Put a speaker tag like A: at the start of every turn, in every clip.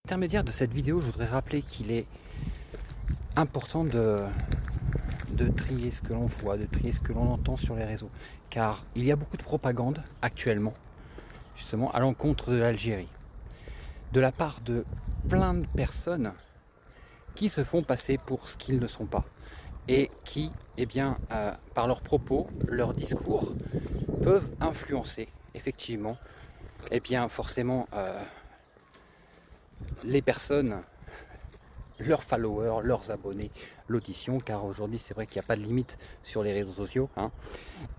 A: Intermédiaire de cette vidéo, je voudrais rappeler qu'il est important de trier ce que l'on voit, de trier ce que l'on entend sur les réseaux. Car il y a beaucoup de propagande actuellement, justement, à l'encontre de l'Algérie. De la part de plein de personnes qui se font passer pour ce qu'ils ne sont pas. Et qui, par leurs propos, leurs discours, peuvent influencer, effectivement, forcément, les personnes, leurs followers, leurs abonnés, l'audition, car aujourd'hui c'est vrai qu'il n'y a pas de limite sur les réseaux sociaux, hein.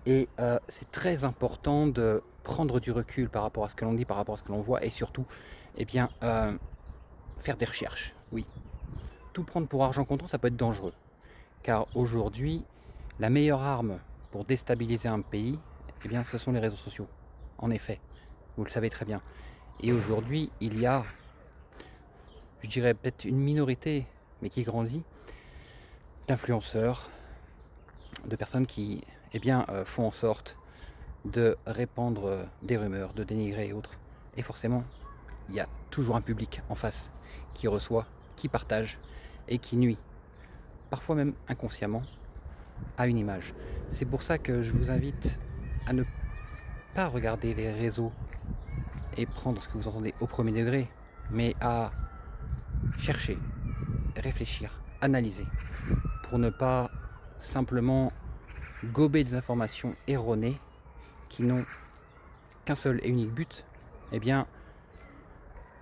A: Et c'est très important de prendre du recul par rapport à ce que l'on dit, par rapport à ce que l'on voit, et surtout faire des recherches. Oui, tout prendre pour argent comptant, ça peut être dangereux, car aujourd'hui la meilleure arme pour déstabiliser un pays, ce sont les réseaux sociaux. En effet, vous le savez très bien. Et aujourd'hui, il y a, je dirais peut-être une minorité, mais qui grandit, d'influenceurs, de personnes qui font en sorte de répandre des rumeurs, de dénigrer et autres. Et forcément, il y a toujours un public en face qui reçoit, qui partage et qui nuit, parfois même inconsciemment, à une image. C'est pour ça que je vous invite à ne pas regarder les réseaux et prendre ce que vous entendez au premier degré, mais à chercher, réfléchir, analyser, pour ne pas simplement gober des informations erronées qui n'ont qu'un seul et unique but,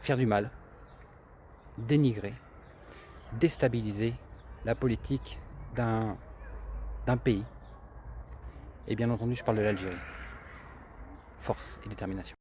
A: faire du mal, dénigrer, déstabiliser la politique d'un pays. Et bien entendu, je parle de l'Algérie. Force et détermination.